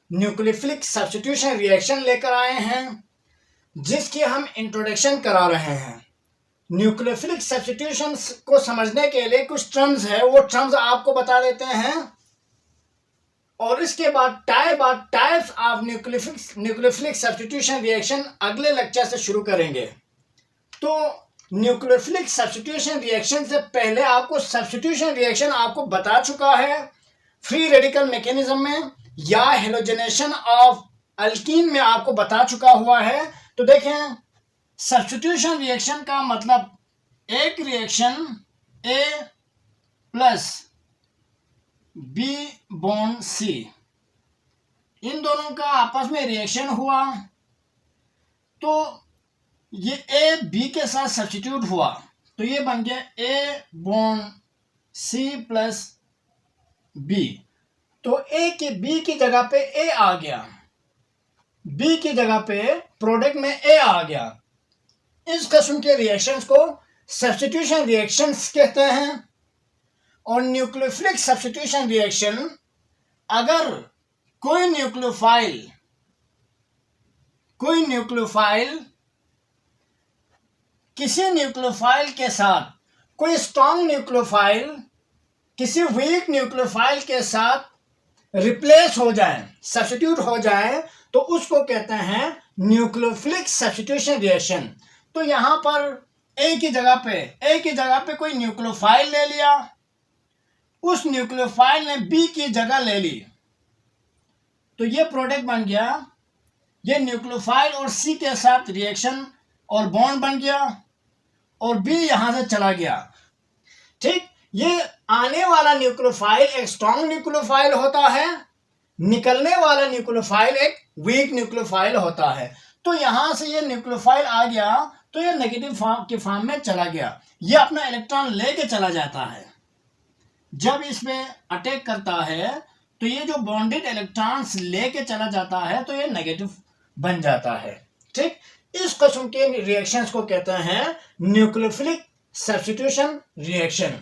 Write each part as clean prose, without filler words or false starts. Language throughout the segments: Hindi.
न्यूक्लियोफिलिक सब्स्टिट्यूशन रिएक्शन लेकर आए हैं, जिसकी हम इंट्रोडक्शन करा रहे हैं। न्यूक्लियोफिलिक सब्स्टिट्यूशन को समझने के लिए कुछ टर्म्स है, वो टर्म्स आपको बता देते हैं, और इसके बाद types of nucleophilic substitution reaction अगले लेक्चर से शुरू करेंगे। तो न्यूक्लियोफिलिक सब्स्टिट्यूशन रिएक्शन से पहले आपको सब्स्टिट्यूशन रिएक्शन आपको बता चुका है फ्री रेडिकल मैकेनिज्म में या हेलोजनेशन ऑफ अल्कीन में आपको बता चुका हुआ है। तो देखें, सब्स्टिट्यूशन रिएक्शन का मतलब एक रिएक्शन ए प्लस बी बॉन्ड सी, इन दोनों का आपस में रिएक्शन हुआ, तो ये ए बी के साथ सब्स्टिट्यूट हुआ, तो ये बन गया a bond C plus B. तो ए के बी की जगह पे ए आ गया, बी की जगह पे प्रोडक्ट में ए आ गया। इस किस्म के रिएक्शंस को सब्स्टिट्यूशन रिएक्शंस कहते हैं। और न्यूक्लियोफिलिक सब्स्टिट्यूशन रिएक्शन, अगर कोई न्यूक्लियोफाइल किसी न्यूक्लियोफाइल के साथ, कोई स्ट्रॉन्ग न्यूक्लियोफाइल किसी वीक न्यूक्लियोफाइल के साथ रिप्लेस हो जाए, सब्स्टिट्यूट हो जाए, तो उसको कहते हैं न्यूक्लियोफिलिक सब्स्टिट्यूशन रिएक्शन। तो यहां पर ए की जगह पे कोई न्यूक्लियोफाइल ले लिया, उस न्यूक्लियोफाइल ने बी की जगह ले ली, तो ये प्रोडक्ट बन गया, ये न्यूक्लियोफाइल और सी के साथ रिएक्शन और बॉन्ड बन गया, और बी यहां से चला गया। ठीक, ये आने वाला न्यूक्लियोफाइल एक स्ट्रॉन्ग न्यूक्लियोफाइल होता है, निकलने वाला न्यूक्लियोफाइल एक वीक न्यूक्लियोफाइल होता है। तो यहां से ये न्यूक्लियोफाइल आ गया, तो ये नेगेटिव के फॉर्म में चला गया, ये अपना इलेक्ट्रॉन लेके चला जाता है। जब इसमें अटैक करता है तो ये जो बॉन्डेड इलेक्ट्रॉन्स लेके चला जाता है, तो ये नेगेटिव बन जाता है। ठीक, इस किस्म के रिएक्शंस को कहते हैं nucleophilic substitution reaction.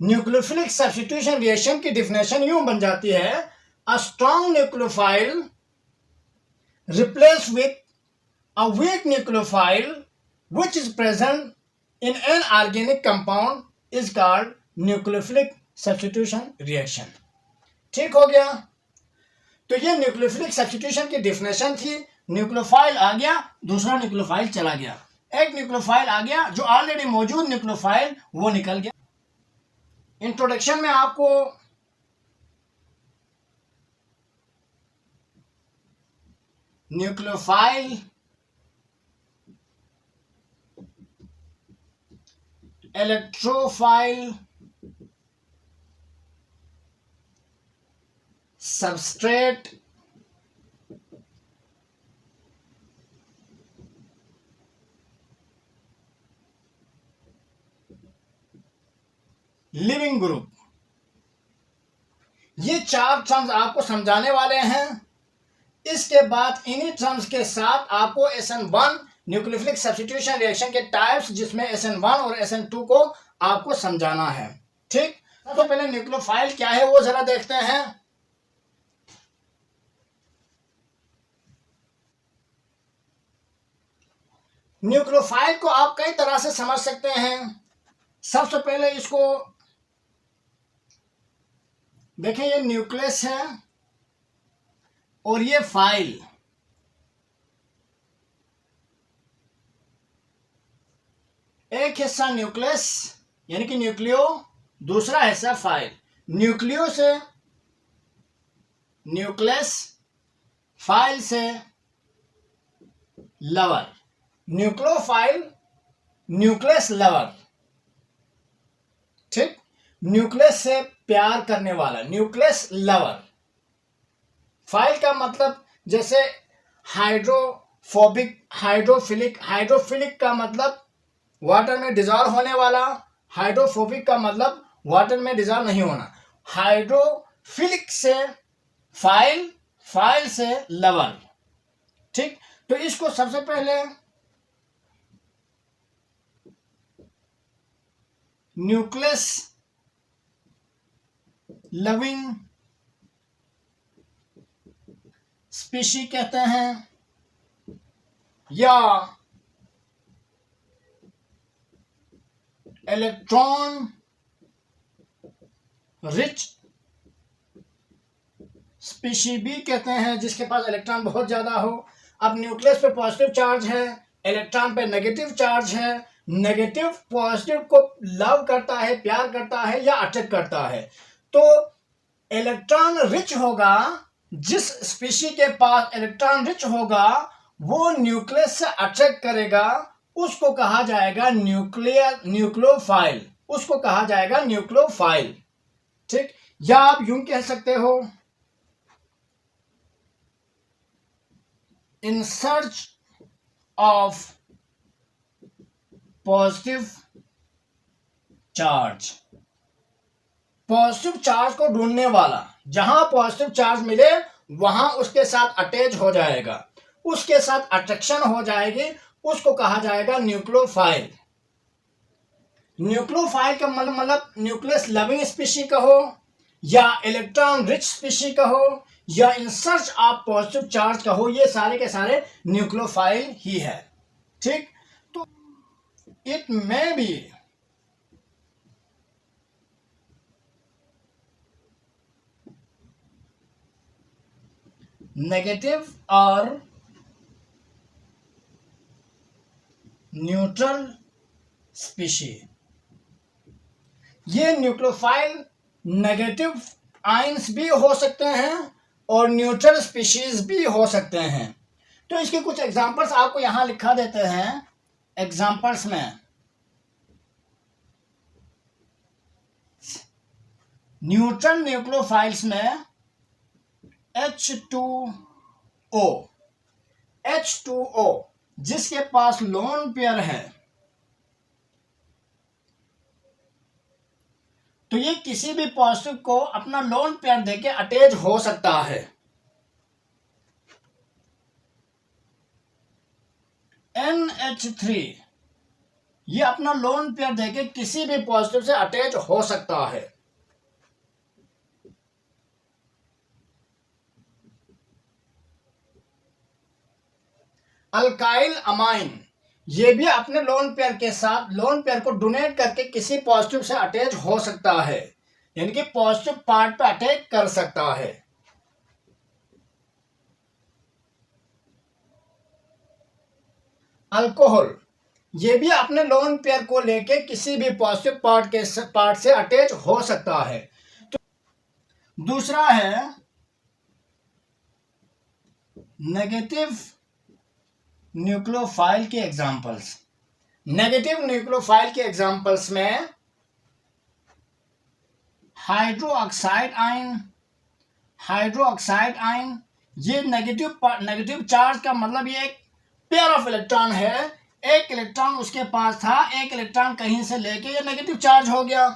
Nucleophilic substitution reaction की डिफिनेशन यूं बन जाती है, a strong nucleophile replace with a weak nucleophile which is present in an organic compound is called nucleophilic substitution reaction. ठीक हो गया। तो ये न्यूक्लियोफिलिक सब्स्टिट्यूशन की डिफिनेशन थी। न्यूक्लियोफाइल आ गया, दूसरा न्यूक्लियोफाइल चला गया, एक न्यूक्लियोफाइल आ गया, जो ऑलरेडी मौजूद न्यूक्लियोफाइल वो निकल गया। इंट्रोडक्शन में आपको nucleophile, electrophile, substrate, leaving group, ये चार टर्म्स आपको समझाने वाले हैं। इसके बाद इन्हीं टर्म्स के साथ आपको SN1 न्यूक्लियोफिलिक सब्स्टिट्यूशन रिएक्शन के टाइप्स, जिसमें SN1 और SN2 को आपको समझाना है। ठीक, तो पहले न्यूक्लियोफाइल क्या है वो जरा देखते हैं। न्यूक्लियोफाइल को आप कई तरह से समझ सकते हैं। सबसे पहले इसको देखें, ये न्यूक्लियस है और ये फाइल। एक हिस्सा न्यूक्लियस यानी कि न्यूक्लियो, दूसरा हिस्सा फाइल। न्यूक्लियो से न्यूक्लियस, फाइल से लवर। Nucleophile, nucleus lover. ठीक, न्यूक्लियस से प्यार करने वाला, न्यूक्लियस लवर। फाइल का मतलब जैसे हाइड्रोफोबिक, हाइड्रोफिलिक। हाइड्रोफिलिक का मतलब वाटर में डिजॉल्व होने वाला, हाइड्रोफोबिक का मतलब वाटर में डिजॉल्व नहीं होना। हाइड्रोफिलिक से फाइल, फाइल से लवर। ठीक, तो इसको सबसे पहले न्यूक्लियस लविंग स्पीशी कहते हैं, या इलेक्ट्रॉन रिच स्पीशी भी कहते हैं, जिसके पास इलेक्ट्रॉन बहुत ज़्यादा हो। अब न्यूक्लियस पे पॉजिटिव चार्ज है, इलेक्ट्रॉन पे नेगेटिव चार्ज है। नेगेटिव पॉजिटिव को लव करता है, प्यार करता है या अट्रैक्ट करता है। तो इलेक्ट्रॉन रिच होगा, जिस स्पीशी के पास इलेक्ट्रॉन रिच होगा वो न्यूक्लियस से अट्रैक्ट करेगा, उसको कहा जाएगा न्यूक्लियोफाइल, उसको कहा जाएगा न्यूक्लियोफाइल। ठीक, या आप यूं कह सकते हो, इन search of positive charge, positive charge को ढूंढने वाला, जहां पॉजिटिव चार्ज मिले वहां उसके साथ अटैच हो जाएगा, उसके साथ अट्रैक्शन हो जाएगी, उसको कहा जाएगा न्यूक्लियोफाइल। न्यूक्लियोफाइल का मतलब न्यूक्लियस लविंग स्पीशी कहो, या इलेक्ट्रॉन रिच स्पीशी कहो, या in search of positive charge कहो, ये सारे के सारे न्यूक्लियोफाइल ही है। ठीक, तो इट मे बी नेगेटिव और न्यूट्रल स्पीशी। ये न्यूक्लियोफाइल नेगेटिव आयंस भी हो सकते हैं और न्यूट्रल स्पीशीज भी हो सकते हैं। तो इसके कुछ एग्जांपल्स आपको यहां लिखा देते हैं। एग्जांपल्स में न्यूट्रल न्यूक्लियोफाइल्स में H2O, H2O जिसके पास लोन पेयर है, तो ये किसी भी पॉजिटिव को अपना लोन पेयर देके अटैच हो सकता है। NH3 ये अपना लोन पेयर देके किसी भी पॉजिटिव से अटैच हो सकता है। अल्काइल अमाइन ये भी अपने लोन पेयर के साथ लोन पेयर को डोनेट करके किसी पॉजिटिव से अटैच हो सकता है, यानी कि पॉजिटिव पार्ट पे अटैक कर सकता है। अल्कोहल ये भी अपने लोन पेयर को लेके किसी भी पॉजिटिव पार्ट से अटैच हो सकता है। तो दूसरा है नेगेटिव न्यूक्लियोफाइल के एग्जांपल्स। नेगेटिव न्यूक्लियोफाइल के एग्जांपल्स में हाइड्रोक्साइड आयन, हाइड्रोक्साइड आयन ये नेगेटिव चार्ज का मतलब ये एक पेयर ऑफ इलेक्ट्रॉन है। एक इलेक्ट्रॉन उसके पास था, एक इलेक्ट्रॉन कहीं से लेके ये नेगेटिव चार्ज हो गया।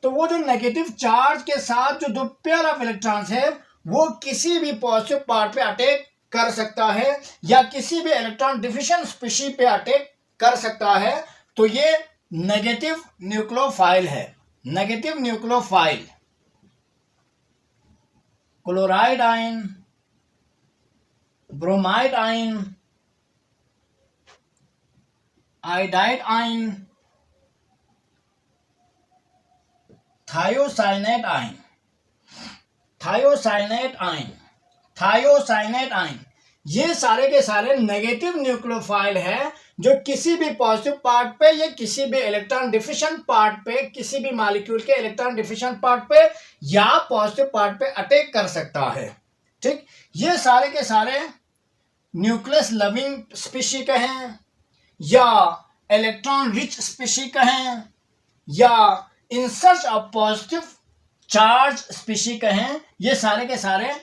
तो वो जो नेगेटिव चार्ज के साथ जो दो पेयर ऑफ इलेक्ट्रॉन्स है वो किसी भी पॉजिटिव पार्ट पे अटैक कर सकता है या किसी भी इलेक्ट्रॉन डिफिशिएंट स्पीशी पे अटैक कर सकता है। तो ये नेगेटिव न्यूक्लियोफाइल है। Negative nucleophile chloride ion, bromide ion, iodide ion, thiocyanate ion, thiocyanate ion, thiocyanate ion ये सारे के सारे नेगेटिव न्यूक्लियोफाइल है जो किसी भी पॉजिटिव पार्ट पे या किसी भी इलेक्ट्रॉन डिफिशिएंट पार्ट पे, किसी भी मॉलिक्यूल के इलेक्ट्रॉन डिफिशिएंट पार्ट पे या पॉजिटिव पार्ट पे अटैक कर सकता है। ठीक, ये सारे के सारे न्यूक्लियस लविंग स्पीशी कहें या इलेक्ट्रॉन रिच स्पीशी कहें या in search of positive charge species कहें, ये सारे के सारे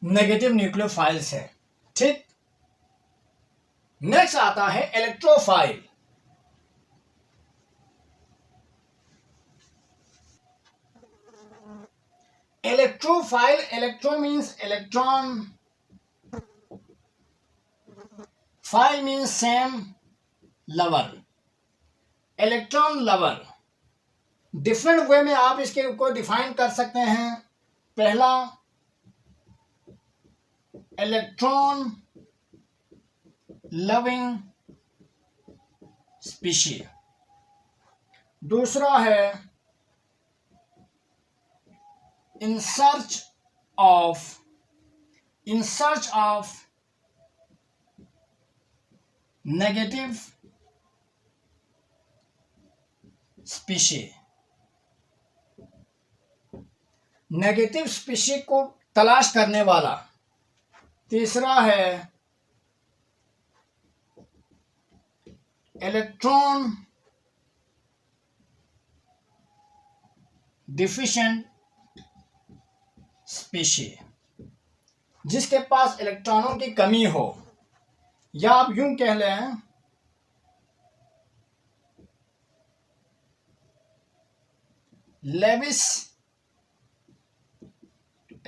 नेगेटिव न्यूक्लियोफाइल्स है। ठीक, नेक्स्ट आता है electrophile. Electrophile, electro means electron, file means same, lover, electron lover. Different way में आप इसके को डिफाइन कर सकते हैं। पहला, इलेक्ट्रॉन लविंग स्पीशी। दूसरा है इन search of negative species. Negative species को तलाश करने वाला। तीसरा है इलेक्ट्रॉन डिफिशिएंट स्पीशी, जिसके पास इलेक्ट्रॉनों की कमी हो, या आप यूं कह लें Lewis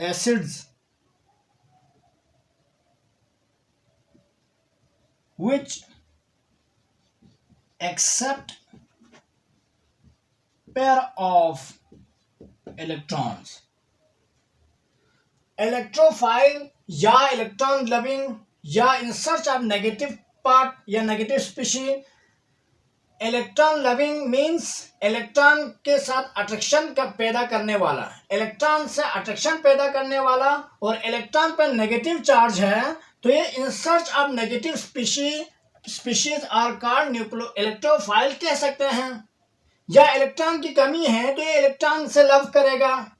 acids which accept pair of electrons। Electrophile या इलेक्ट्रॉन लविंग या in search of negative part या negative species. Electron loving means electron के साथ अट्रैक्शन का पैदा करने वाला, इलेक्ट्रॉन से अट्रैक्शन पैदा करने वाला, और इलेक्ट्रॉन पर नेगेटिव चार्ज है तो ये in search of negative species are called electrophile कह सकते हैं। या इलेक्ट्रॉन की कमी है तो ये इलेक्ट्रॉन से लव करेगा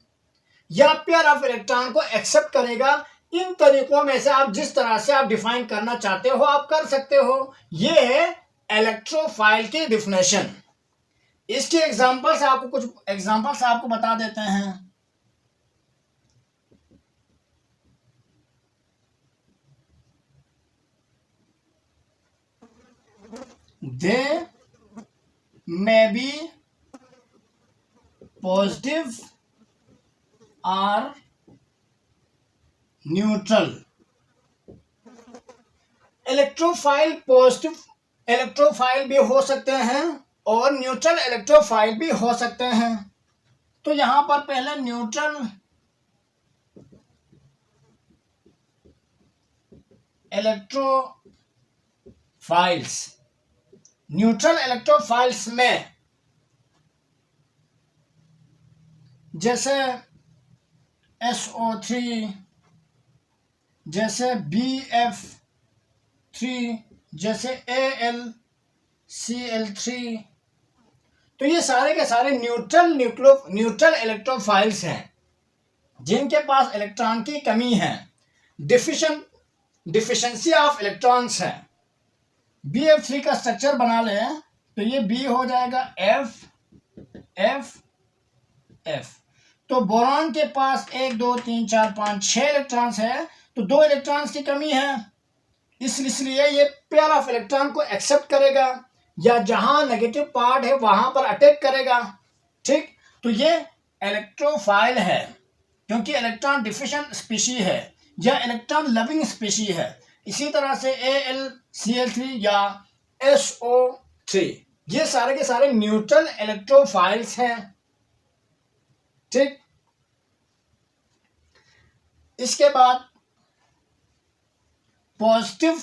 या पेयर ऑफ इलेक्ट्रॉन को एक्सेप्ट करेगा। इन तरीकों में से आप जिस तरह से आप डिफाइन करना चाहते हो आप कर सकते हो। ये है इलेक्ट्रोफाइल की डिफिनेशन। इसके एग्जांपल्स आपको कुछ एग्जांपल्स आपको बता देते हैं। They may be positive or neutral। Electrophile positive electrophile भी हो सकते हैं और न्यूट्रल इलेक्ट्रोफाइल भी हो सकते हैं। तो यहां पर पहले न्यूट्रल इलेक्ट्रोफाइल्स। न्यूट्रल इलेक्ट्रोफाइल्स में जैसे SO3, जैसे BF3, जैसे AlCl3, तो ये सारे के सारे न्यूट्रल इलेक्ट्रोफाइल्स हैं जिनके पास इलेक्ट्रॉन की कमी है, डिफिशिएंसी ऑफ इलेक्ट्रॉन्स है। BF3 का स्ट्रक्चर बना लें तो ये B हो जाएगा F F F। तो बोरॉन के पास 1 2 3 4 5 6 इलेक्ट्रॉन्स है तो 2 इलेक्ट्रॉन्स की कमी है, इसलिए ये पेयर ऑफ इलेक्ट्रॉन को एक्सेप्ट करेगा या जहां नेगेटिव पार्ट है वहां पर अटैक करेगा। ठीक, तो ये इलेक्ट्रोफाइल है क्योंकि इलेक्ट्रॉन डिफिशिएंट स्पीशी है या इलेक्ट्रॉन लविंग स्पीशी है। इसी तरह से AlCl3 या SO3 ये सारे के सारे न्यूट्रल इलेक्ट्रोफाइल्स हैं। ठीक, इसके बाद पॉजिटिव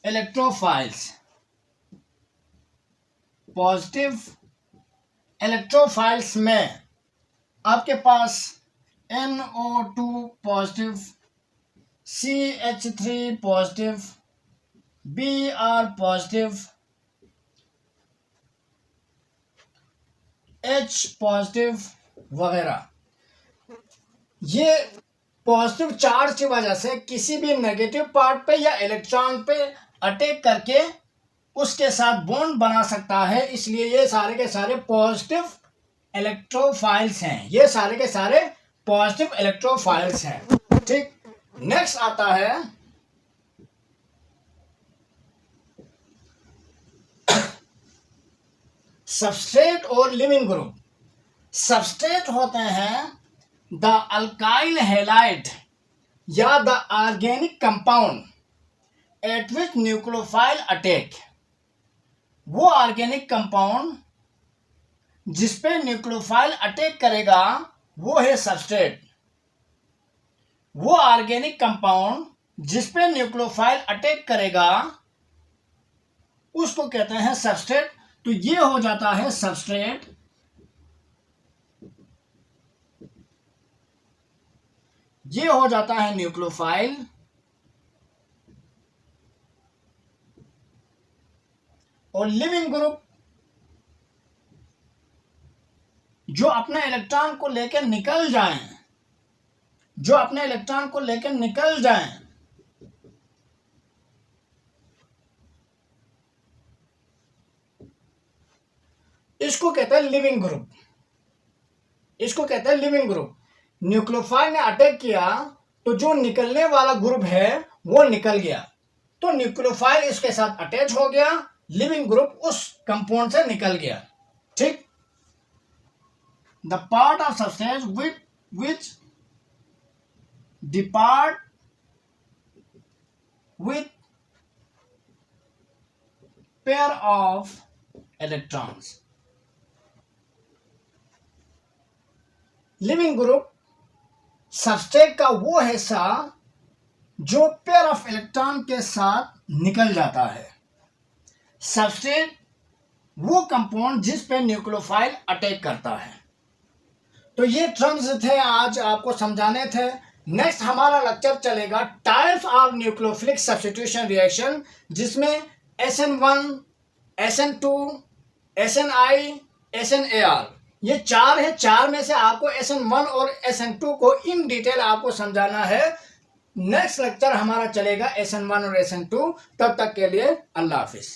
इलेक्ट्रोफाइल्स। पॉजिटिव इलेक्ट्रोफाइल्स में आपके पास NO2 positive, CH3 positive, Br positive, H positive वगैरह। ये पॉजिटिव चार्ज की वजह से किसी भी नेगेटिव पार्ट पे या इलेक्ट्रॉन पे अटैक करके उसके साथ बॉन्ड बना सकता है, इसलिए ये सारे के सारे पॉजिटिव इलेक्ट्रोफाइल्स हैं। ये सारे के सारे पॉजिटिव इलेक्ट्रोफाइल्स हैं। ठीक, नेक्स्ट आता है सबस्ट्रेट और लिविंग ग्रुप। सबस्ट्रेट होते हैं द अल्काइल हैलाइड या the organic compound eight which nucleophile attack. वो ऑर्गेनिक कंपाउंड जिसपे न्यूक्लियोफाइल अटैक करेगा वो है सबस्ट्रेट। वो ऑर्गेनिक कंपाउंड जिस पे न्यूक्लियोफाइल अटैक करेगा उसको कहते हैं सबस्ट्रेट। तो ये हो जाता है सबस्ट्रेट, ये हो जाता है न्यूक्लियोफाइल, और लिविंग ग्रुप जो अपने इलेक्ट्रॉन को लेकर निकल जाएं, जो अपने इलेक्ट्रॉन को लेकर निकल जाएं, इसको कहते हैं लिविंग ग्रुप, इसको कहते हैं लिविंग ग्रुप। न्यूक्लियोफाइल ने अटैक किया तो जो निकलने वाला ग्रुप है वो निकल गया, तो न्यूक्लियोफाइल इसके साथ अटैच हो गया, लिविंग ग्रुप उस कंपाउंड से निकल गया। ठीक। The part of substance which depart with pair of electrons। Leaving group substrate का वो हिस्सा जो पेयर ऑफ इलेक्ट्रॉन के साथ निकल जाता है। सबस्ट्रेट वो कंपाउंड जिस पे न्यूक्लियोफाइल अटैक करता है। तो ये टर्म्स थे आज आपको समझाने थे। नेक्स्ट हमारा लेक्चर चलेगा types of nucleophilic substitution reaction, जिसमें SN1, SN2, SNI, SNAR ये 4 है। 4 में से आपको SN1 और SN2 को इन डिटेल आपको समझाना है। नेक्स्ट लेक्चर हमारा चलेगा SN1 और SN2। तब तक के लिए अल्लाह हाफिज।